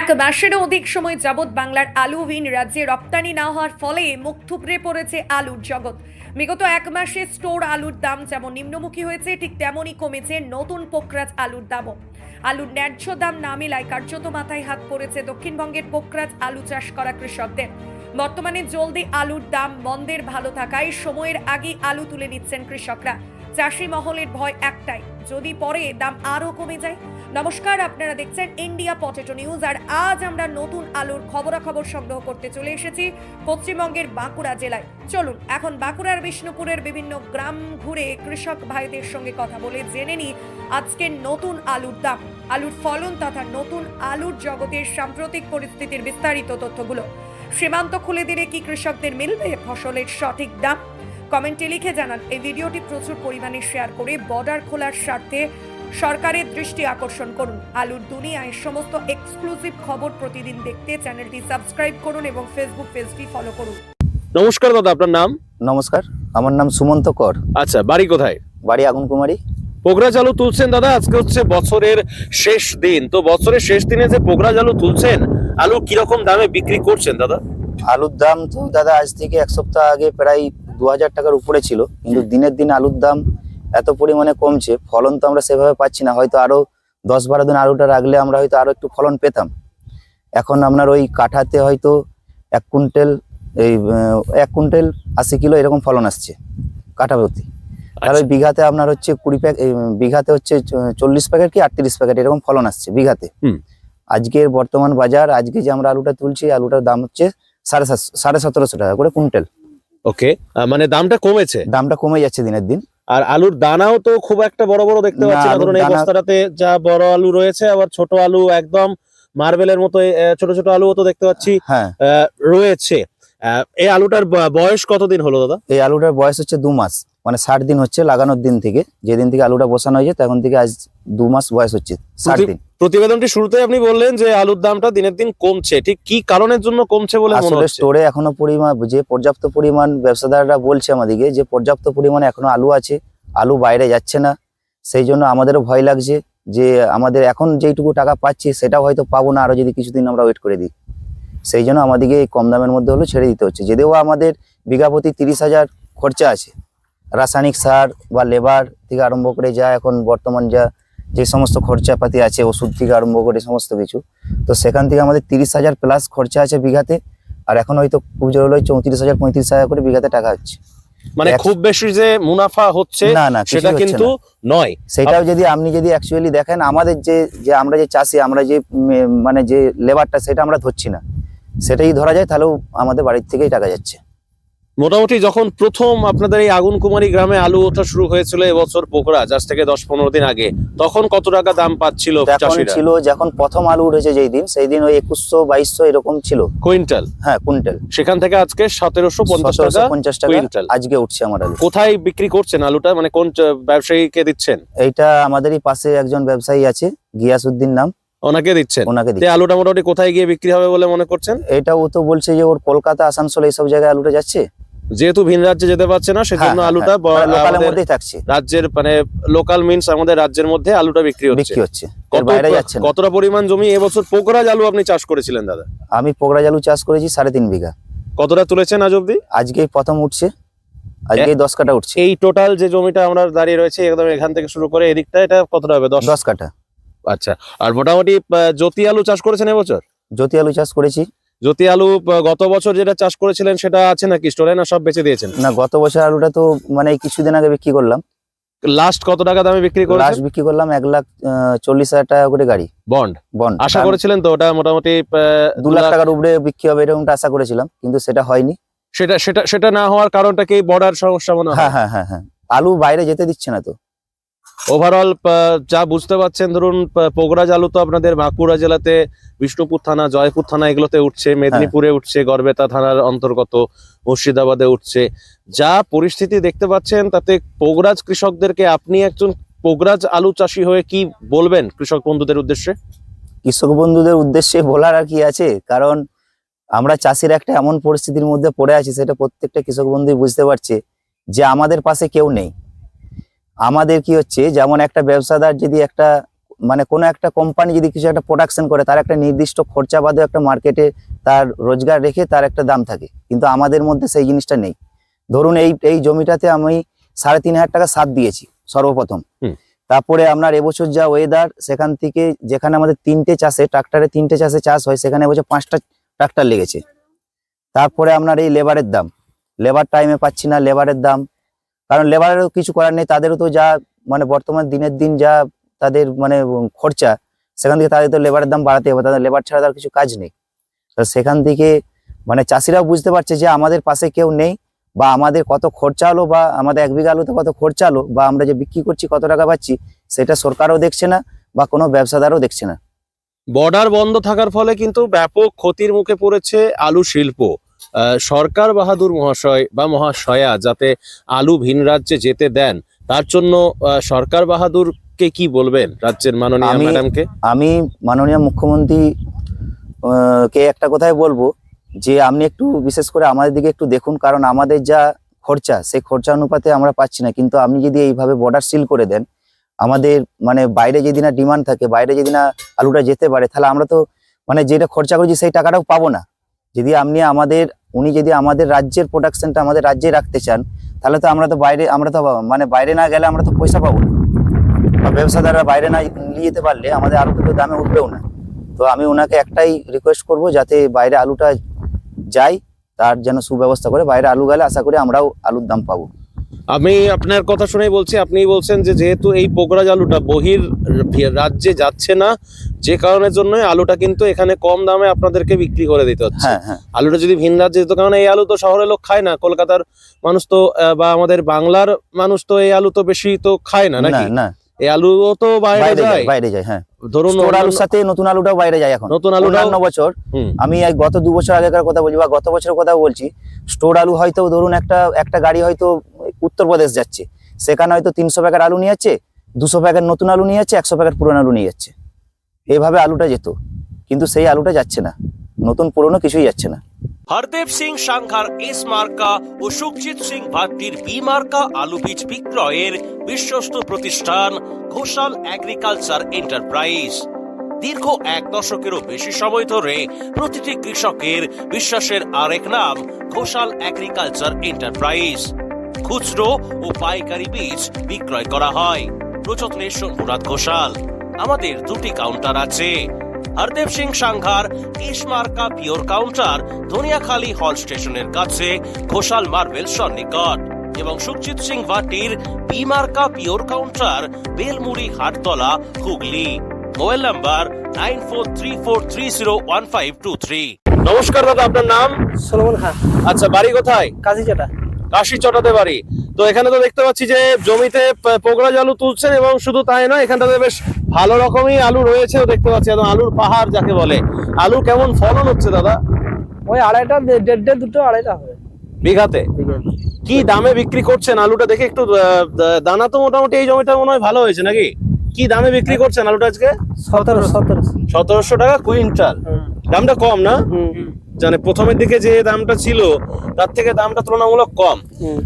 এক মাসেরও অধিক সময় যাবৎ বাংলার আলু ভিন রাজ্যে রপ্তানি না হওয়ার ফলে মুখ থুবড়ে পড়েছে আলুর জগৎ। বিগত এক মাসে স্টোর আলুর দাম যেমন নিম্নমুখী হয়েছে, ঠিক তেমনই কমেছে নতুন পোকরাজ আলুর দামও। আলুর ন্যায্য দাম না মেলায় কার্যত মাথায় হাত পড়েছে দক্ষিণবঙ্গের পোকরাজ আলু চাষ করা কৃষকদের। বর্তমানে জলদি আলুর দাম বন্ধের ভালো থাকায় সময়ের আগে আলু তুলে নিচ্ছেন কৃষকরা। চাষি মহলের ভয় একটাই, যদি পরে দাম আরো কমে যায়। নমস্কার, আপনারা দেখছেন ইন্ডিয়া পটেটো নিউজ। আর আজ আমরা নতুন আলুর খবরাখবর সংগ্রহ করতে চলে এসেছি পশ্চিমবঙ্গের বাঁকুড়া জেলায়। চলুন এখন বাঁকুড়ার বিষ্ণুপুরের বিভিন্ন গ্রাম ঘুরে কৃষক ভাইদের সঙ্গে কথা বলে জেনে নিই আজকের নতুন আলুর দাম, আলুর ফলন তথা নতুন আলুর জগতের সাম্প্রতিক পরিস্থিতির বিস্তারিত তথ্যগুলো। সীমান্ত খুলে দিলে কি কৃষকদের মিলবে ফসলের সঠিক দাম? কমেন্টে লিখে জানান। এই ভিডিওটি প্রচুর পরিমাণে শেয়ার করে বর্ডার খোলার স্বার্থে সরকারের দৃষ্টি আকর্ষণ করুন। আলুর দুনিয়ায় সমস্ত এক্সক্লুসিভ খবর প্রতিদিন দেখতে চ্যানেলটি সাবস্ক্রাইব করুন এবং ফেসবুক পেজটি ফলো করুন। নমস্কার দাদা, আপনার নাম? নমস্কার, আমার নাম সুমন্ত কর। আচ্ছা, বাড়ি কোথায়? বাড়ি আগুনকুমারী। পোকরাজ আলু তুলছেন দাদা, আজকে হচ্ছে বছরের শেষ দিন, তো বছরের শেষ দিনে যে পোকরাজ আলু তুলছেন, আলু কিরকম দামে বিক্রি করছেন দাদা? আলুর দাম তো দাদা আজ থেকে এক সপ্তাহ আগে প্রায় 2000 টাকার উপরে ছিল, কিন্তু দিনের দিন আলুর দাম এত পরিমাণে কমছে, ফলন তো আমরা সেভাবে পাচ্ছি না। হয়তো আরো 10-12 দিন আলুটা রাখলে আমরা হয়তো আরো একটু ফলন পেতাম। এখন আপনার ওই কাঠাতে হয়তো 1 কুইন্টাল 80 কিলো এরকম ফলন আসছে কাঠা প্রতি। তাহলে ওই বিঘাতে আপনার হচ্ছে 20 প্যাকেট, বিঘাতে হচ্ছে 40 প্যাকেট কি 38 প্যাকেট এরকম ফলন আসছে বিঘাতে। আজকের বর্তমান বাজার, আজকে যে আমরা আলুটা তুলছি, আলুটার দাম হচ্ছে 1750 টাকা করে কুইন্টাল। ওকে, মানে দামটা কমেছে? দামটা কমে যাচ্ছে দিনের দিন। আর আলুর দানাও তো খুব একটা বড় বড় দেখতে পাচ্ছি না। ধরুন এই বস্তাটাতে যা বড় আলু রয়েছে, আবার ছোট আলু একদম মার্বেলের মতো ছোট ছোট আলুও তো দেখতে পাচ্ছি রয়েছে। এই আলুটার বয়স কতদিন হলো দাদা? এই আলুটার বয়স হচ্ছে 2 মাস, মানে 60 দিন হচ্ছে লাগানোর দিন থেকে। যেদিন থেকে আলুটা বসানো হয়েছে তখন থেকে আজ 2 মাস বয়স হচ্ছে, 60 দিন। প্রতিবেদনটি শুরুতে আপনি বললেন যে আলুর দামটা দিনের দিন কমছে, ঠিক কি কারণের জন্য কমছে বলে মনে হচ্ছে? স্টোরে এখনো পর্যাপ্ত পরিমাণ ব্যবসাদাররা বলছে আমাদেরকে যে পর্যাপ্ত পরিমাণে এখনো আলু আছে, আলু বাইরে যাচ্ছে না। সেই জন্য আমাদেরও ভয় লাগছে যে আমাদের এখন যেইটুকু টাকা পাচ্ছি সেটাও হয়তো পাবো না, আরো যদি কিছুদিন আমরা ওয়েট করে দিই। সেই জন্য আমাদেরকে এই কম দামের মধ্যে হলো ছেড়ে দিতে হচ্ছে। যদিও আমাদের বিঘা প্রতি 30,000 খরচা আছে, রাসায়নিক সার বা লেবার থেকে আরম্ভ করে যা এখন বর্তমান যে সমস্ত খরচাপাতি আছে, ওষুধ থেকে আরম্ভ করে সমস্ত কিছু, তো সেখান থেকে আমাদের 30,000 প্লাস খরচা আছে বিঘাতে। আর এখন হয়তো খুব জোর হলো 34,000-35,000 করে বিঘাতে টাকা হচ্ছে। মানে খুব বেশি যে মুনাফা হচ্ছে না, সেটা কিন্তু নয়। সেটাও যদি আপনি অ্যাকচুয়ালি দেখেন, আমাদের যে আমরা যে চাষি, আমরা যে মানে যে লেবারটা, সেটা আমরা ধরছি না। সেটাই ধরা যায় তাহলেও আমাদের বাড়ির থেকেই টাকা যাচ্ছে। মোটামুটি যখন প্রথম আপনাদের এই আগুনকুমারী গ্রামে আলু ওঠা শুরু হয়েছিল এবছর পোকরাজ, আজ থেকে 10-15 দিন আগে, তখন কত টাকা দাম পাচ্ছিল চাষিরা? ছিল যখন প্রথম আলু উঠেছে সেই দিন ওই 2100-2200 এরকম ছিল কুইন্টাল। হ্যাঁ, কুইন্টাল। সেখান থেকে আজকে 1750 টাকা কুইন্টাল আজকে উঠছে আমার আলু। কোথায় বিক্রি করছেন আলুটা, মানে কোন ব্যবসায়ীকে দিচ্ছেন? এইটা আমাদেরই পাশে একজন ব্যবসায়ী আছে, গিয়াসউদ্দিন নাম, ওনাকে দিচ্ছেন। আলুটা মোটামুটি কোথায় গিয়ে বিক্রি হবে বলে মনে করছেন? এটা ও তো বলছে যে ওর কলকাতা, আসানসোল এইসব জায়গায় আলুটা যাচ্ছে। যেহেতু ভিন রাজ্যে যেতে পারছে না, সেজন্য আলুটা লোকালের মধ্যেই থাকছে। রাজ্যের মানে লোকাল মিন্স আমাদের রাজ্যের মধ্যে আলুটা বিক্রি হচ্ছে। বাইরে যাচ্ছে না। কতটা পরিমাণ জমি এবছর পোকরাজ আলু আপনি চাষ করেছিলেন দাদা? আমি পোকরাজ আলু চাষ করেছি 3.5 বিঘা। কতটা তুলেছেন আজ অব্দি? আজকেই প্রথম উঠছে, আজকেই 10 কাঠা উঠছে। এই টোটাল যে জমিটা আমরা দাঁড়িয়ে রয়েছে একদম এখান থেকে শুরু করে এদিকটা, এটা কতটা হবে? 10 কাঠা। আচ্ছা, আর মোটামুটি জ্যোতি আলু চাষ করেছেন এবছর? জ্যোতি আলু চাষ করেছি। জ্যোতি আলু গত বছর যেটা চাষ করেছিলেন সেটা আছে নাকি স্টোরে, না সব বেচে দিয়েছেন? না, গত বছর আলুটা তো মানে কিছুদিন আগে বিক্রি করলাম। লাস্ট কত টাকা দামে বিক্রি করলেন? লাস্ট বিক্রি করলাম 1,40,000 টাকা করে গাড়ি বন্ড। আশা করেছিলেন তো ওটা মোটামুটি 2 লাখ টাকার উপরে বিক্রি হবে এরকমটা আশা করেছিলাম, কিন্তু সেটা হয়নি। সেটা না হওয়ার কারণটা কি বর্ডার সমস্যা মনে হয়? হ্যাঁ, আলু বাইরে যেতে দিচ্ছে না তো। ওভারঅল যা বুঝতে পারছেন, ধরুন পোকরাজ আলু তো আপনাদের বাঁকুড়া জেলাতে বিষ্ণুপুর থানা, জয়পুর থানা এগুলোতে উঠছে, মেদিনীপুরে উঠছে, গড়বেতা থানার অন্তর্গত মুর্শিদাবাদে উঠছে। যা পরিস্থিতি দেখতে পাচ্ছেন তাতে পোকরাজ কৃষকদেরকে, আপনি একজন পোকরাজ আলু চাষি হয়ে কি বলবেন কৃষক বন্ধুদের উদ্দেশ্যে? কৃষক বন্ধুদের উদ্দেশ্যে বলার আর কি আছে, কারণ আমরা চাষির একটা এমন পরিস্থিতির মধ্যে পড়ে আছি, সেটা প্রত্যেকটা কৃষক বন্ধুই বুঝতে পারছে যে আমাদের পাশে কেউ নেই। আমাদের কি হচ্ছে, যেমন একটা ব্যবসাদার যদি একটা মানে কোনো একটা কোম্পানি যদি কিছু একটা প্রোডাকশন করে তার একটা নির্দিষ্ট খরচা বাদে একটা মার্কেটে তার রোজগার রেখে তার একটা দাম থাকে, কিন্তু আমাদের মধ্যে সেই জিনিসটা নেই। ধরুন এই জমিটাতে আমি 3,500 টাকা সার দিয়েছি সর্বপ্রথম। তারপরে আপনার এবছর যা ওয়েদার, সেখান থেকে যেখানে আমাদের 3টে চাষে চাষ হয়, সেখানে এবছর 5টা ট্রাক্টর লেগেছে। তারপরে আপনার এই লেবারের দাম, লেবার টাইমে পাচ্ছি না লেবারের দাম, কারণ লেবারেরও কিছু করার নেই, তাদেরও তো যা মানে বর্তমান দিনের দিন যা তাদের মানে খরচা, সেখান থেকে তাদের তো লেবারের দাম বাড়াতে হবে, তাদের লেবার ছাড়া তার কিছু কাজ নেই। তো সেখান থেকে মানে চাষিরাও বুঝতে পারছে যে আমাদের পাশে কেউ নেই, বা আমাদের কত খরচা হলো, বা আমাদের 1 বিঘা আলুতে কত খরচা হলো, বা আমরা যে বিক্রি করছি কত টাকা পাচ্ছি, সেটা সরকারও দেখছে না বা কোনো ব্যবসাদারও দেখছে না। বর্ডার বন্ধ থাকার ফলে কিন্তু ব্যাপক ক্ষতির মুখে পড়েছে আলু শিল্প। সরকার বাহাদুর মহাশয় বা মহাশয়া যাতে আলু ভিন রাজ্যে যেতে দেন, তার জন্য সরকার বাহাদুরকে কি বলবেন, রাজ্যের মাননীয় ম্যাডামকে? আমি মাননীয় মুখ্যমন্ত্রী কে একটা কথাই বলবো যে আপনি একটু বিশেষ করে আমাদের দিকে একটু দেখুন, কারণ আমাদের যা খরচা সেই খরচা অনুপাতে আমরা পাচ্ছি না। কিন্তু আপনি যদি এইভাবে বর্ডার সিল করে দেন, আমাদের মানে বাইরে যদি না ডিমান্ড থাকে, বাইরে যদি না আলুটা যেতে পারে, তাহলে আমরা তো মানে যেটা খরচা করছি সেই টাকাটাও পাবো না। যদি উনি যদি আমাদের রাজ্যের প্রোডাকশনটা আমাদের রাজ্যে রাখতে চান, তাহলে তো আমরা তো মানে বাইরে না গেলে আমরা তো পয়সা পাবো না, বা ব্যবসাদাররা বাইরে না নিয়ে যেতে পারলে আমাদের আলুটা তো দামে উঠবেও না। তো আমি ওনাকে একটাই রিকোয়েস্ট করব, যাতে বাইরে আলুটা যায়, তার যেন সুব্যবস্থা করে। বাইরে আলু গেলে আশা করি আমরাও আলুর দাম পাবো। আমি আপনার কথা শুনেই বলছি, আপনি বলছেন যে যেহেতু এই পোগরাজ আলুটা বহির রাজ্যে যাচ্ছে না, যে কারণের জন্য আলুটা কিন্তু এখানে কম দামে আপনাদেরকে বিক্রি করে দিতে হচ্ছে। হ্যাঁ, আলুটা যদি ভিন রাজ্যে যেত, কারণ এই আলু তো শহরের লোক খায় না, কলকাতার মানুষ তো বা আমাদের বাংলার মানুষ তো এই আলু তো বেশি তো খায় না, নাকি? না, এই আলু তো বাইরে যায়। হ্যাঁ, ধরুন আলুর সাথে নতুন আলুটাও বাইরে যায় এখন। নতুন আলু অন্য বছর, আমি গত 2 বছর আগেকার কথা বলছি বা গত বছরের কথা বলছি, স্টোর আলু হয়তো ধরুন একটা গাড়ি হয়তো উত্তরপ্রদেশ যাচ্ছে, সেখানে হয়তো 300 প্যাকেট আলু নিয়ে যাচ্ছে, 200 প্যাকেট নতুন আলু নিয়ে যাচ্ছে, 100 প্যাকেট পুরনো আলু নিয়ে যাচ্ছে। এইভাবে আলুটা যেত, কিন্তু সেই আলুটা যাচ্ছে না, নতুন পুরনো কিছুই যাচ্ছে না। হরদেব সিং সাংঘার এস মার্কা ও সুখজিৎ সিং ভাট্টির বি মার্কা আলু বীজ বিক্রয়ের বিশ্বস্ত প্রতিষ্ঠান ঘোষাল এগ্রিকালচার এন্টারপ্রাইজ। দীর্ঘ 1 দশকেরও বেশি সময় ধরে প্রতিটি কৃষকের বিশ্বাসের আরেক নাম ঘোষাল এগ্রিকালচার এন্টারপ্রাইজ। খুচরো ও পাইকারি বীজ বিক্রয় করা হয়। প্রযত্নে শম্ভুনাথ ঘোষাল। আমাদের 2টি কাউন্টার আছে। হরদেব সিং সাংঘার এস মার্কা পিওর কাউন্টার ধনিয়াখালী হল স্টেশনের কাছে ঘোষাল মার্বেল সন্নিকট, এবং সুখজিৎ সিং ভাটির বি মার্কা pure counter Belmuri Hattala Hooghly. Mobile number 9434301523। নমস্কার দাদা, আপনার নাম? সলোমন খান, আচ্ছা, বাড়ি কোথায়? কাশিচাটা। কাশিচটাতে বাড়ি। তো এখানে তো দেখতে পাচ্ছি যে জমিতে পোগরাজ আলু তুলছেন, এবং শুধু তাই নয়, এখানটাতে বেশ ভালো রকমই আলু রয়েছেও দেখতে পাচ্ছি, একদম আলুর পাহাড় যাকে বলে। আলু কেমন ফলন হচ্ছে দাদা? ওই 2.5 হবে বিঘাতে। কি দামে বিক্রি করছেন আলুটা? দেখে একটু দানা তো মোটামুটি এই জমিটা মনে হয় ভালো হয়েছে, নাকি? কি দামে বিক্রি করছেন আলুটা আজকে? 1700 টাকা কুইন্টাল। দামটা কম না? জানে প্রথমের দিকে যে দামটা ছিল তার থেকে দামটা তুলনামূলক কম।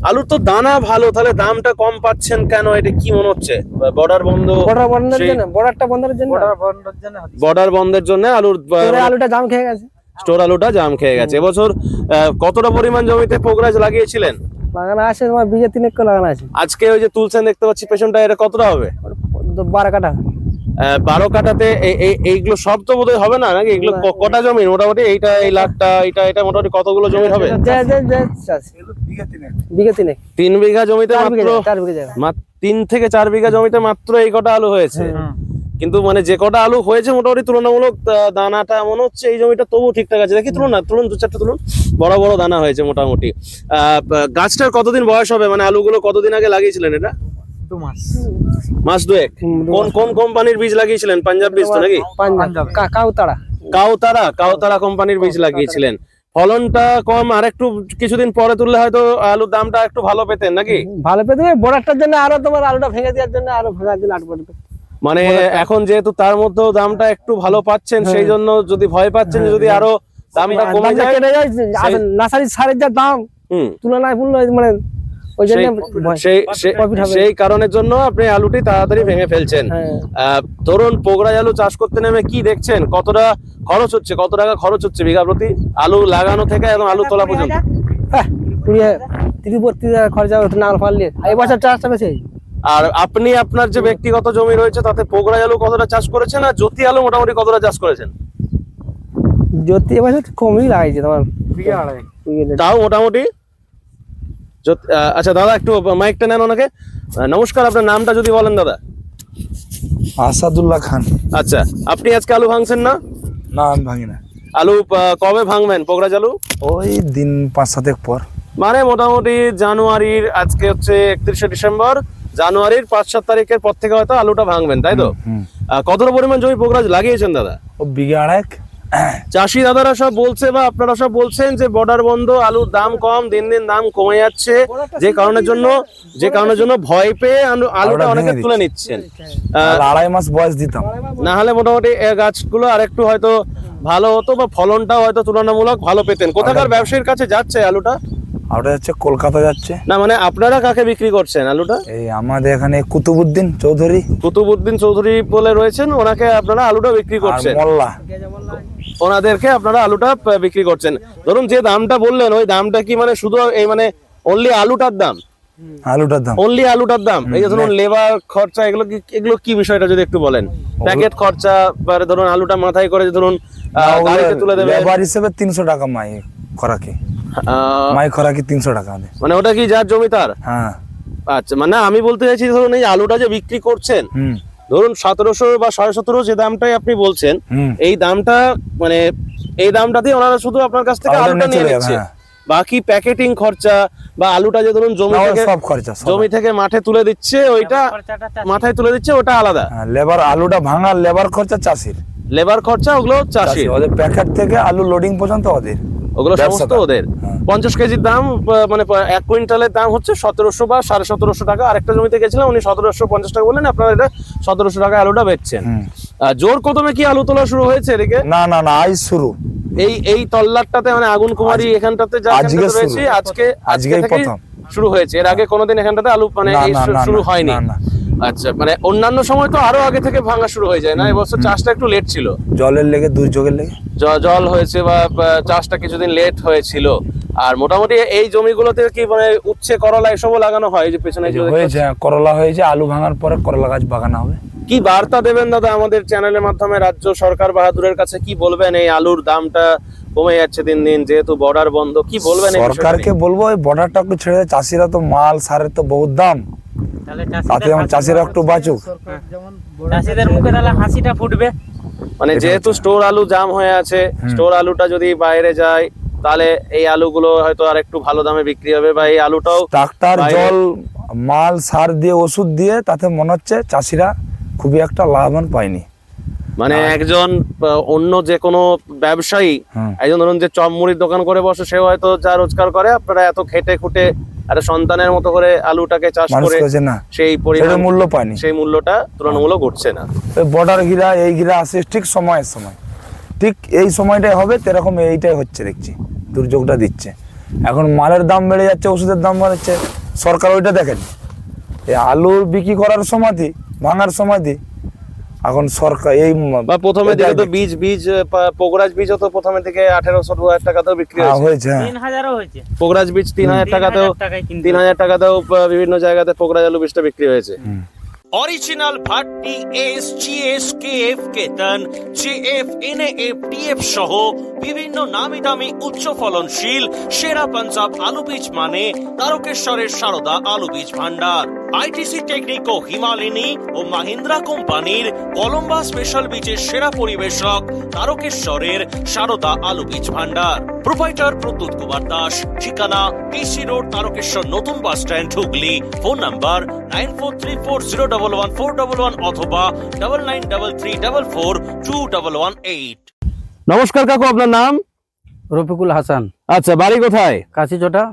আলুর তো দানা ভালো, তাহলে দামটা কম পাচ্ছেন কেন? এটা কি মনে হচ্ছে? বর্ডার বন্ধের জন্য আলুটা দাম খেয়ে গেছে, স্টোর আলুটা জাম খেয়ে গেছে। এবছর কতটা পরিমাণ জমিতে পোগরাজ লাগিয়েছিলেন? লাগানো আছে তোমার বিঘে 3 লাগানো আছে। আজকে ওই যে তুলছেন দেখতে পাচ্ছি পেছনটা, এটা কতটা হবে? 12 কাঠা। 12 কাঠাতে এইগুলো সব তো বোধহয় হবে না, নাকি? এগুলো কটা জমি মোটামুটি? এইটা এই লাখটা এটা মোটামুটি কতগুলো জমি হবে? বিঘে 3 বিঘা জমিতে মাত্র 4 বিঘা 3 থেকে 4 বিঘা জমিতে মাত্র এই কটা আলু হয়েছে। কিন্তু মানে যে কটা আলু হয়েছে মোটামুটি তুলনামূলক দানাটা মনে হচ্ছে এই জমিটা তবু ঠিকঠাক আছে। দেখি তুলুন 2-4টা তুলুন, বড় বড় দানা হয়েছে মোটামুটি। গাছটার কতদিন বয়স হবে? মানে আলুগুলো কতদিন আগে লাগিয়েছিলেন এটা? 2 মাস। মাস 2 কোন কোম্পানির বীজ লাগিয়েছিলেন? পাঞ্জাব বীজ তো, নাকি? কাউতারা কোম্পানির বীজ লাগিয়েছিলেন। ফলনটা কম, আর একটু কিছুদিন পরে তুললে হয়তো আলুর দামটা একটু ভালো পেতেন, নাকি? ভালো পেতেন, বড়াটার জন্য আরো তোমার আলুটা ভেঙে দেওয়ার জন্য আরো ভেঙে দিন 8 বড়। মানে এখন যেহেতু তার মধ্যেও দামটা একটু ভালো পাচ্ছেন, সেই জন্য যদি ভয় পাচ্ছেন যদি আরো দামটা কমে যায়, নার্সারি সারের যা দাম তুলনায় মানে ওই জন্য সেই কারণের জন্য আপনি আলুটি তাড়াতাড়ি ভেঙে ফেলছেন। হ্যাঁ। ধরুন পোগরাজ আলু চাষ করতে নেমে কি দেখছেন, কতটা খরচ হচ্ছে, কত টাকা খরচ হচ্ছে বিঘা প্রতি আলু লাগানো থেকে এবং আলু তোলা পর্যন্ত? 30-32 খরচা হতো না পারলে, এই বছর চাষটা বেশি। আর আপনি আপনার যে ব্যক্তিগত জমি রয়েছে তাতে পোগরাজ আলু কতটা চাষ করেছেন, আর জ্যোতি আলু মোটামুটি কতটা চাষ করেছেন? জ্যোতি এবছর কমই লাগাইছে তোমার, তাও মোটামুটি। আচ্ছা দাদা, একটু মাইকটা নেন ওনাকে। নমস্কার, আপনার নামটা যদি বলেন দাদা। আসাদুল্লাহ খান। আচ্ছা, আপনি আজকে আলু ভাঙছেন না? না, আমি ভাঙি না। আলু কবে ভাঙবেন পোগরাজ আলু? ওই দিন 5-7 পর, মানে মোটামুটি জানুয়ারির, আজকে হচ্ছে 31শে ডিসেম্বর, জানুয়ারির 5-7 তারিখের পর থেকে হয়তো আলুটা ভাঙবেন, তাই তো? কতটা পরিমাণ জমি পোগরাজ লাগিয়েছেন দাদা? ও বিঘা 2.5। চাষি দাদারা সব বলছে বা আপনারা সব বলছেন যে বর্ডার বন্ধ, আলুর দাম কম, দিন দিন দাম কমে যাচ্ছে, যে কারণের জন্য ভয় পেয়ে আলুটা অনেকে তুলে নিচ্ছেন। 2.5 মাস বয়স দিতাম, না হলে মোটামুটি গাছগুলো আরেকটু হয়তো ভালো হতো বা ফলনটাও হয়তো তুলনামূলক ভালো পেতেন। কোথাকার ব্যবসায়ীর কাছে যাচ্ছে আলুটা? ওটা যাচ্ছে কলকাতা যাচ্ছে। না মানে আপনারা কাকে বিক্রি করছেন আলুটা? এই আমাদের এখানে কুতুবউদ্দিন চৌধুরী বলে রয়েছেন, ওনাকে আপনারা আলুটা বিক্রি করছেন, মোল্লা ওনাদেরকে আপনারা আলুটা বিক্রি করছেন। ধরুন যে দামটা বললেন, ওই দামটা কি মানে শুধু এই মানে অনলি আলুটার দাম? অনলি আলুটার দাম। এই যে ধরুন লেবার খরচা, এগুলো কি বিষয়টা যদি একটু বলেন। প্যাকেট খরচা, ধরুন আলুটা মাথায় করে ধরুন গাড়িতে তুলে দেবে, লেবার হিসেবে 300 টাকা মাই খরাকি, 300 টাকা। মানে ওটা কি যার জমি তার? হ্যাঁ। আচ্ছা, মানে আমি বলতে চাইছি ধরুন এই আলুটা যে বিক্রি করছেন, ধরুন 1700 বা 1750 যে দামটাই আপনি বলছেন, এই দামটা মানে এই দামটাতেই ওনারা শুধু আপনার কাছ থেকে আলুটা নিয়ে নিচ্ছে। বাকি প্যাকেটিং খরচা বা আলুটা যে ধরুন জমি থেকে মাঠে তুলে দিচ্ছে, ওইটা মাথায় তুলে দিচ্ছে, ওটা আলাদা। লেবার, আলুটা ভাঙার লেবার খরচা চাষির, লেবার খরচা ওগুলো চাষির, ওদের প্যাকেট থেকে আলু লোডিং পর্যন্ত ওদের, ওগুলো সমস্ত ওদের। 50 কেজির দাম মানে 1 কুইন্টালের দাম হচ্ছে 1700 বা 1750 টাকা। আরেকটা জমিতে গেছিলাম, উনি 1750 টাকা বললেন, আপনারা এটা 1700 টাকা আলুটা বেচছেন। জোর কদমে কি আলু তোলা শুরু হয়েছে এদিকে? না, আজ শুরু। এই তল্লাটটাতে মানে আগুন কুমারী এখানটাতে যা রয়েছে, আজকে প্রথম শুরু হয়েছে। এর আগে কোনোদিন এখানটাতে আলু মানে শুরু হয়নি? আচ্ছা, মানে অন্যান্য সময় তো আরো আগে থেকে ভাঙা শুরু হয়ে যায় না? এবছর চাষটা একটু লেট ছিল, জলের লেগে, দুর্যোগের লেগে জল হয়েছে বা চাষটা কিছুদিন লেট হয়েছিল। আর মোটামুটি এই জমিগুলোতে কি মানে উচ্ছে, করলা এসবও লাগানো হয়? যে পেছনে হয়েছে করলা হয়েছে, আলু ভাঙার পরে করলা গাছ বাগানো হবে। কি বার্তা দেবেন দাদা আমাদের চ্যানেলের মাধ্যমে রাজ্য সরকার বাহাদুরের কাছে? কি বলবেন? এই আলুর দামটা কমে যাচ্ছে দিন দিন, যেহেতু বর্ডার বন্ধ, কি বলবেন সরকারকে? বলবো এই বর্ডারটা একটু ছেড়ে দেয়। চাষিরা তো মাল সারের তো বহুত দাম, তাতে আমার চাষিরা একটু বাঁচুক, চাষিদের মুখে তাহলে হাসিটা ফুটবে। মানে যেহেতু স্টোর আলু জাম হয়ে আছে, স্টোর আলুটা যদি বাইরে যায় তাহলে এই আলুগুলো হয়তো আর একটু ভালো দামে বিক্রি হবে, বা এই আলুটাও ট্রাক্টর, জল, মাল, সার দিয়ে, ওষুধ দিয়ে, তাতে মনে হচ্ছে চাষিরা খুবই একটা লাভবান পায়নি। মানে একজন অন্য যে কোনো ব্যবসায়ী, একজন ধরুন যে চপ মুড়ির দোকান করে বসে, সেও হয়তো যা রোজগার করে, আপনারা এত খেটে খুটে একটা সন্তানের মতো করে আলুটাকে চাষ করে সেই পরিমাণ মূল্য পায়নি, সেই মূল্যটা তুলনামূলক উঠছে না। বর্ডার ঘিরা, এই ঘিরা আসে ঠিক সময়, ঠিক এই সময়টাই হবে, এরকম এইটাই হচ্ছে দেখছি, দুর্যোগটা দিচ্ছে। এখন মালের দাম বেড়ে যাচ্ছে, ওষুধের দাম বাড়ছে, সরকার ওইটা দেখেন। এই আলুর বিক্রি করার সময়তে, ভাঙার সময়তে এখন সরকার এই বা প্রথমে দিকে তো বীজ পোগরাজ বীজও তো প্রথমে থেকে 1800-2000 টাকাতেও বিক্রি হয়েছে, 3000ও হয়েছে। পোগরাজ বীজ 3000 টাকাতেও, 3000 টাকাতেও বিভিন্ন জায়গাতে পোগরাজ আলু বীজটা বিক্রি হয়েছে। Original Bhatti S, GS, KF, কেতন, জেএফ, এনএএফ, টিএফ সহ বিভিন্ন নামি দামি উচ্চ ফলনশীল সেরা পাঞ্জাব আলু বীজ মানে তারকেশ্বরের সারদা আলু বীজ ভান্ডার। আইটিসি টেকনিক ও হিমালিনী ও মাহিন্দ্রা কোম্পানির কলম্বা স্পেশাল বীজের সেরা পরিবেশক তারকেশ্বরের সারদা আলু বীজ ভান্ডার। প্রোপাইটার প্রদ্যুৎ কুমার দাস। ঠিকানা টিসি রোড, তারকেশ্বর নতুন bus stand, Hooghly. Phone number 9434011411 অথবা 9933442118। নমস্কার কাকু, আপনার নাম? রফিকুল হাসান। আচ্ছা, বাড়ি কোথায়? কাশিচটা।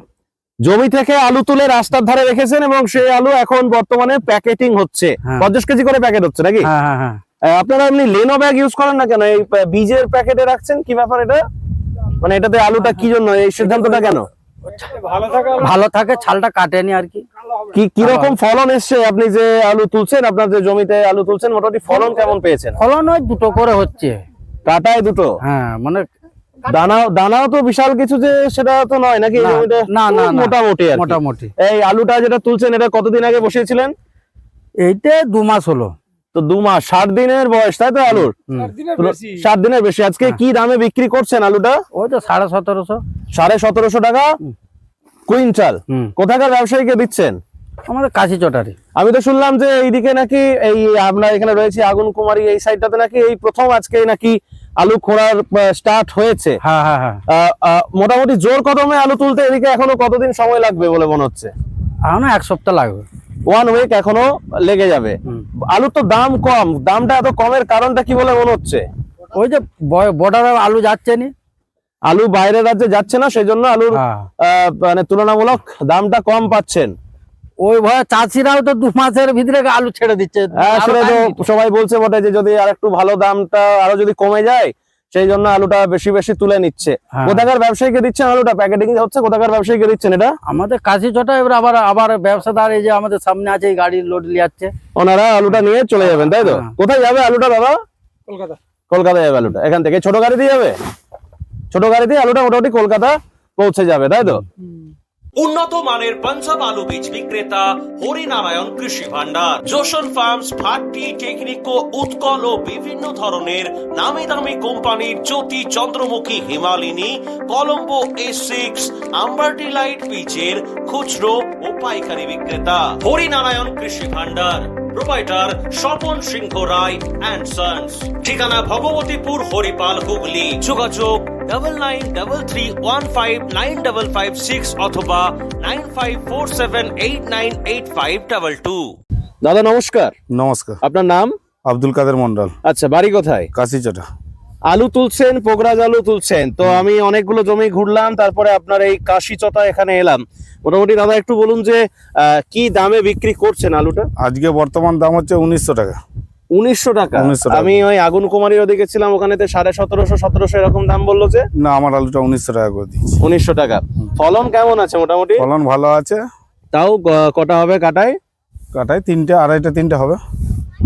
জমি থেকে আলু তুলে রাস্তার ধারে রেখেছেন এবং সেই আলু এখন বর্তমানে প্যাকেটিং হচ্ছে, 50 কেজি করে প্যাকেট হচ্ছে নাকি? হ্যাঁ। আপনারা এমনি লেনো ব্যাগ ইউজ করেন না কেন? এই বীজের প্যাকেটে রাখছেন, কি ব্যাপার এটা? মানে এটাতে আলুটা কি জন্য, এই সিদ্ধান্তটা কেন? ভালো থাকে, ছালটা কাটেনি আর কি। কিরকম ফলন এসছে? আপনি যে আলু তুলছেন, আপনার যে জমিতে আলু তুলছেন, মোটামুটি ফলন কেমন পেয়েছেন? ফলন ওই দুটো করে হচ্ছে। কাটায় দুটো? হ্যাঁ মানে দানাও তো বিশাল কিছু যে সেটা তো নয় নাকি? এই না, জমিতে না, না, না। মোটামুটি আর কি। মোটামুটি এই আলুটা যেটা তুলছেন এটা কতদিন আগে বসিয়েছিলেন? এইটা 2 মাস হলো। তো 2 মাস, 60 দিনের বয়স, তাই তো আলুর? 60 দিনের বেশি। আজকে কি দামে বিক্রি করছেন আলুটা? ওই তো 1750। 1750 টাকা কুইন্টাল। কোথাকার ব্যবসায়ীকে দিচ্ছেন? আমাদের কাশি চটারি। আমি তো শুনলাম যে এইদিকে নাকি এই আপনার এখানে রয়েছে আগুন কুমারী, এই সাইডটাতে নাকি এই প্রথম আজকে নাকি আলু খোঁড়ার স্টার্ট হয়েছে। হ্যাঁ হ্যাঁ হ্যাঁ। মোটামুটি জোর কদমে আলু তুলতে এদিকে এখনো কতদিন সময় লাগবে বলে মনে হচ্ছে? এখনো 1 সপ্তাহ লাগবে। 1 উইক এখনো লেগে যাবে। আলুর তো দাম কম, দামটা এত কমের কারণটা কি বলে মনে হচ্ছে? ওই যে বর্ডারে আলু যাচ্ছে নি, আলু বাইরের রাজ্যে যাচ্ছে না, সেই জন্য আলুর মানে তুলনামূলক দামটা কম পাচ্ছেন। ওই ভয়ে চাষিরাও তো 2 মাসের ভিতরে আলু ছেড়ে দিচ্ছে। হ্যাঁ, সেটা তো সবাই বলছে বটে যে যদি আর একটু ভালো দামটা আরো যদি কমে যায়, সেই জন্য আলুটা বেশি বেশি তুলে নিচ্ছে। কোথাকার ব্যবসায়ীকে দিচ্ছেন আলুটা? প্যাকেটিং হচ্ছে, কোথাকার ব্যবসায়ীকে দিচ্ছেন এটা? আমাদের কাশি চটা। এবার আবার ব্যবসাদার এই যে আমাদের সামনে আছে, এই গাড়ি লোড যাচ্ছে, ওনারা আলুটা নিয়ে চলে যাবেন, তাই তো? কোথায় যাবে আলুটা দাদা? কলকাতা যাবে আলুটা। এখান থেকে ছোট গাড়ি দিয়ে যাবে? ছোট গাড়ি দিয়ে আলুটা মোটামুটি কলকাতা পৌঁছে যাবে, তাই তো? উন্নত মানের পাঞ্জাব আলু বীজ বিক্রেতা হরিনারায়ণ কৃষি ভান্ডার, জোশন ফার্মস, ভাট্টি, টেকনিকো, উৎকল ও বিভিন্ন ধরনের নামি দামি কোম্পানির জ্যোতি, চন্দ্রমুখী, হিমালিনী, কলম্বো A6, আম্বারটি লাইট বীজের খুচরো ও পাইকারি বিক্রেতা। হরিনারায়ণ কৃষি ভান্ডার, proprietor Swapan Singha Roy and sons, ঠিকানা ভগবতীপুর, হরিপাল, হুগলি। যোগাযোগ 9933159556 অথবা 9547898522। দাদা নমস্কার। নমস্কার, আপনার নাম? আব্দুল কাদের মন্ডল, আচ্ছা, বাড়ি কোথায়? কাশিচটা। আলু তুলছেন, পোগরাজ আলু তুলছেন, তো আমি অনেকগুলো জমি ঘুরলাম, তারপরে আপনার এই কাশিচটা এখানে এলাম। মোটামুটি দাদা একটু বলুন যে কি দামে বিক্রি করছেন আলুটা? আজকে বর্তমান দাম হচ্ছে 1900 টাকা। 1900 টাকা? 1900 টাকা। আমি ওই আগুন কুমারীর ওদিকে ছিলাম, ওখানেতে 1750 1700 এরকম দাম বললো যে। না, আমার আলুটা 1900 টাকা করে দিচ্ছি। 1900 টাকা। ফলন কেমন আছে মোটামুটি? ফলন ভালো আছে। তাও কটা হবে কাটায়? কাটায় 3টে, 2.5টে, 3টে হবে।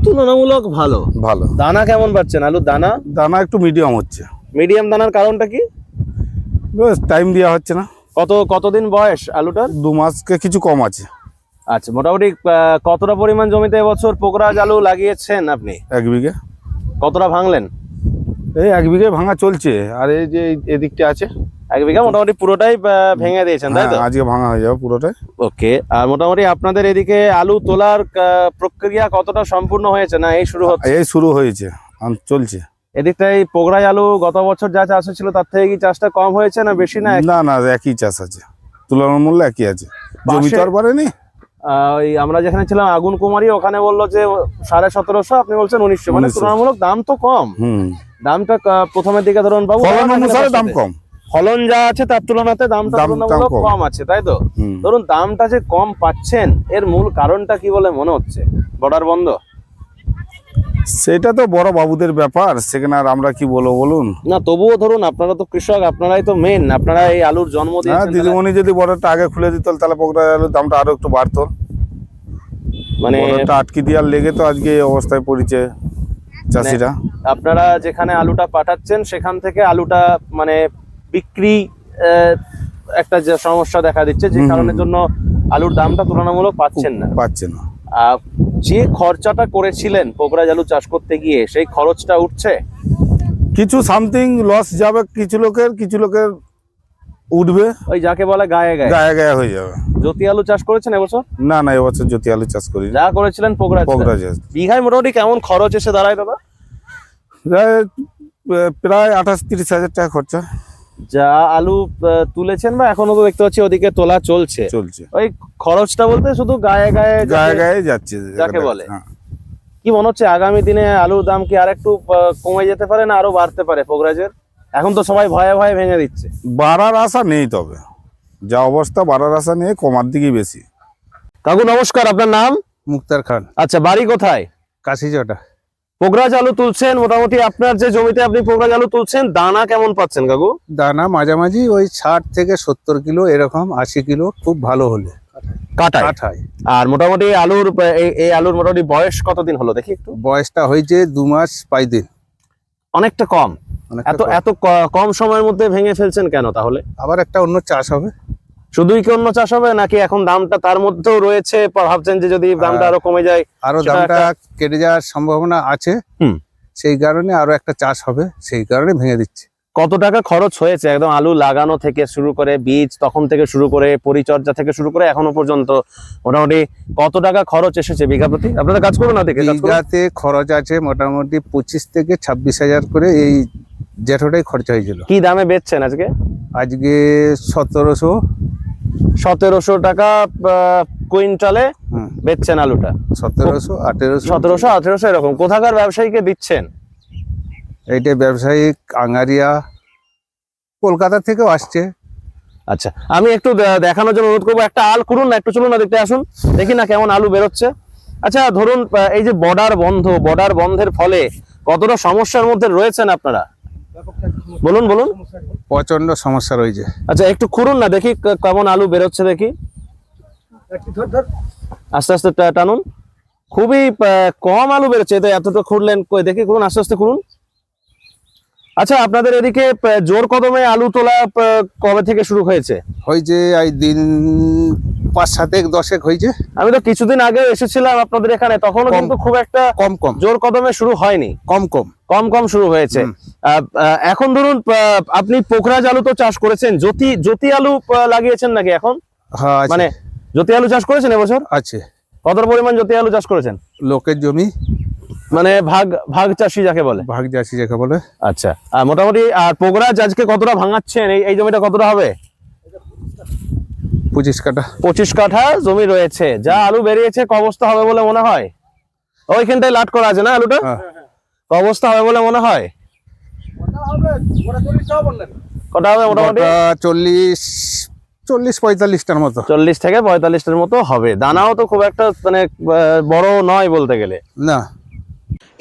তুলনামূলক ভালো। ভালো। দানা কেমন পাচ্ছেন আলুর দানা? দানা একটু মিডিয়াম হচ্ছে। মিডিয়াম দানার কারণটা কি? টাইম দেওয়া হচ্ছে না। কতদিন বয়স আলুটার? 2 মাসকে কিছু কম আছে। আচ্ছা, মোটামুটি কতটা পরিমাণ জমিতে এবছর পোগরাজ আলু লাগিয়েছেন আপনি? 1 বিঘে। কতটা ভাঙলেন? এই 1 বিঘে ভাঙা চলছে, আর এই যে এদিকটা আছে 1 বিঘা মোটামুটি পুরোটাই ভেঙে দিয়েছেন, তাই তো? আজকে ভাঙা হয়ে যাবে পুরোটাই। ওকে। আর মোটামুটি আপনাদের এদিকে আলু তোলার প্রক্রিয়া কতটা সম্পূর্ণ হয়েছে, না এই শুরু হচ্ছে? এই শুরু হয়েছে, চলছে। এদিকটাই পোগরাজ আলু গত বছর যা চাষ হয়েছিল তার থেকে কি চাষটা কম হয়েছে না বেশি? না না, একই চাষ আছে, তুলনামূল্য একই আছে। জমি তো আর বাড়েনি। ওই আমরা যেখানে ছিলাম আগুন কুমারী, ওখানে বললো যে 1750, আপনি বলছেন 1900, মানে তুলনামূলক দাম তো কম। দামটা প্রথমের দিকে ধরুন বাবু, ফলন অনুসারে দাম কম। ফলন যা আছে তার তুলনাতে দামটা তুলনামূলক কম আছে, তাই তো? ধরুন দামটা যে কম পাচ্ছেন, এর মূল কারণটা কি বলে মনে হচ্ছে? বর্ডার বন্ধ? সেটা তো বড় বাবুদের ব্যাপার, সেখানে আর আমরা কি বলবো বলুন। না, তবুও ধরুন আপনারা তো কৃষক, আপনারাই তো মেন, আপনারা এই আলুর জন্ম দিয়েছেন। দিদিমণি যদি বর্ডারটা আগে খুলে দিত তাহলে পোগরাজ আলুর দামটা আরো একটু বাড়তো। মানে বর্ডারটা আটকে দেওয়ার লেগে তো আজকে এই অবস্থায় পড়েছে চাষিরা। আপনারা যেখানে আলুটা পাঠাচ্ছেন সেখান থেকে আলুটা মানে বিক্রি একটা যে সমস্যা দেখা দিচ্ছে, যে কারণের জন্য আলুর দামটা তুলনামূলক পাচ্ছেন না। যে খরচাটা করেছিলেন পোগরাজ আলু চাষ করতে গিয়ে, সেই খরচটা উঠছে? কিছু সামথিং লস যাবে কিছু লোকের উঠবে, ওই যাকে বলে গায়ে গায়ে হয়ে যাবে। জ্যোতি আলু চাষ করেছেন এবছর? না, এবছর জ্যোতি আলু চাষ করি। যা করেছিলেন পোগরাজ। বিঘায় মোটামুটি কেমন খরচ এসে দাঁড়ায় দাদা? প্রায় 28-30 হাজার টাকা খরচা। যা আলু তুলেছেন বা এখনো তো দেখতে পাচ্ছি ওদিকে তোলা চলছে, ওই খরচটা বলতে শুধু গায়ে যাচ্ছে যাকে বলে। কি মনে হচ্ছে আগামী দিনে আলুর দাম কি আর একটু কমে যেতে পারে, না আরো বাড়তে পারে পোগরাজের? এখন তো সবাই ভয়ে ভয়ে ভেঙে দিচ্ছে। বাড়ার আশা নেই, তবে যা অবস্থা বাড়ার আশা নেই, কমার দিকেই বেশি। কাকু নমস্কার, আপনার নাম? মুক্তার খান। আচ্ছা, বাড়ি কোথায়? কাশিচটা। পোগরাজ আলু তুলছেন, মোটামুটি আপনার যে জমিতে আপনি পোগরাজ আলু তুলছেন, দানা কেমন পাচ্ছেন কাকু? দানা মাঝামাঝি ওই 60 থেকে 70 কিলো, এরকম 80 কিলো খুব ভালো হলে কাটায়। কাঠায়। আর মোটামুটি আলুর এই আলুর মোটামুটি বয়স কতদিন হলো দেখি একটু? বয়সটা হয়েছে 2 মাস 5 দিন। অনেকটা কম। অনেকটা এত কম। এত কম সময়ের মধ্যে ভেঙে ফেলছেন কেন তাহলে? আবার একটা অন্য চাষ হবে। শুধুই কি অন্য চাষ হবে, নাকি এখন দামটা তার মধ্যেও রয়েছে, ভাবছেন যে যদি দামটা আরো কমে যায়? আরো সেটা দামটা একটা- কেটে যাওয়ার সম্ভাবনা আছে, হুম। সেই কারণে আরো একটা চাষ হবে, সেই কারণে ভেঙে দিচ্ছে। কত টাকা খরচ হয়েছে একদম আলু লাগানো থেকে শুরু করে, বীজ তখন থেকে শুরু করে, পরিচর্যা থেকে শুরু করে এখনো পর্যন্ত মোটামুটি কত টাকা খরচ এসেছে বিঘা প্রতি? আপনাদের কাজ করুন না দেখে কাজ করুন। বিঘাতে খরচ আছে মোটামুটি 25 থেকে 26,000 করে, এই জেঠোটাই খরচা হয়েছিল। কি দামে বেচছেন আজকে? আজকে 1700। 1700 টাকা কুইন্টালে হুম, বেচছেন আলুটা? 1700, 1800। 1700, 1800 এরকম। কোথাকার ব্যবসায়ীকে দিচ্ছেন? এইটা ব্যবসায়িক আঙ্গারিয়া, কলকাতা থেকেও আসছে। আচ্ছা, আমি একটু দেখানোর জন্য অনুরোধ করবো, একটা আল করুন না, একটু চলুন না, দেখতে আসুন, দেখি না কেমন আলু বেরোচ্ছে। আচ্ছা ধরুন এই যে বর্ডার বন্ধের ফলে কতটা সমস্যার মধ্যে রয়েছেন আপনারা, বলুন বলুন। প্রচন্ড সমস্যা রয়েছে। আচ্ছা একটু খুঁড়ুন না দেখি কেমন আলু বেরোচ্ছে দেখি, আস্তে আস্তে টানুন। খুবই কম আলু বেরোচ্ছে, তো এতটা খুঁড়লেন, কই দেখি, খুঁড়ুন, আস্তে আস্তে খুঁড়ুন। আচ্ছা আপনাদের এদিকে জোর কদমে আলু তোলা কবে থেকে শুরু হয়েছে? হয়েছে এই দিন 5-7-10 হয়েছে। আমি তো কিছুদিন আগে এসেছিলাম আপনাদের এখানে, তখনও কম। কিন্তু খুব একটা কম কম জোর কদমে শুরু হয়নি, কম কম। কম কম শুরু হয়েছে। এখন ধরুন আপনি পোখরাজ আলু তো চাষ করেছেন, জ্যোতি আলু লাগিয়েছেন নাকি এখন? হ্যাঁ আছে, মানে জ্যোতি আলু চাষ করেছেন এবছর? আছে। কত পরিমাণ জ্যোতি আলু চাষ করেছেন? লোকের জমি, মানে ভাগ চাষি যাকে বলে। ভাগ চাষি যাকে বলে। আচ্ছা, আর মোটামুটি আর পোখরাজ আজকে কতটা ভাঙাচ্ছেন? এই জমিটা কতটা হবে? 25 কাঠা। 25 কাঠা জমি রয়েছে। যা আলু বেরিয়েছে ক অবস্থা হবে বলে মনে হয়? ওইখানটায় লাট করা আছে না আলুটা? হ্যাঁ। ক অবস্থা হবে বলে মনে হয়? কটা হবে মোটামুটি? ওটা 40-45টার মতো। 40 থেকে 45টার মতো হবে। দানাও তো খুব একটা মানে বড় নয় বলতে গেলে। না,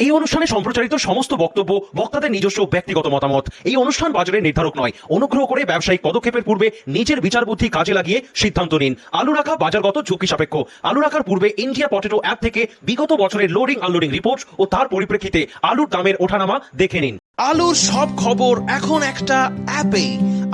এই অনুষ্ঠানে সম্প্রচারিত সমস্ত বক্তব্য বক্তাদের নিজস্ব ব্যক্তিগত মতামত। এই অনুষ্ঠান বাজারের নির্ধারক নয়। অনুগ্রহ করে ব্যবসায়িক পদক্ষেপের পূর্বে নিজের বিচার বুদ্ধি কাজে লাগিয়ে সিদ্ধান্ত নিন। আলু রাখা বাজারগত ঝুঁকি সাপেক্ষ। আলু রাখার পূর্বে ইন্ডিয়া পটেটো অ্যাপ থেকে বিগত বছরের লোডিং আনলোডিং রিপোর্ট ও তার পরিপ্রেক্ষিতে আলুর দামের ওঠানামা দেখে নিন। আলুর সব খবর এখন একটা অ্যাপেই।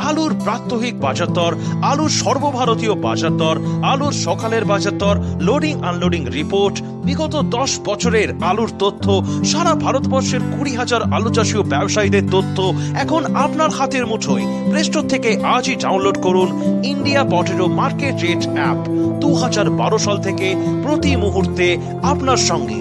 আলুর প্রাত্যহিক বাজার দর, আলুর সর্বভারতীয় বাজার দর, আলুর সকালের বাজার দর, লোডিং আনলোডিং রিপোর্ট, বিগত 10 বছরের আলুর তথ্য, সারা ভারতবর্ষের 20,000 আলু চাষী ও ব্যবসায়ীদের তথ্য এখন আপনার হাতের মুঠোয়। প্লে স্টোর থেকে আজই ডাউনলোড করুন India potato market rate app. 2012 সাল থেকে প্রতি মুহূর্তে আপনার সঙ্গে।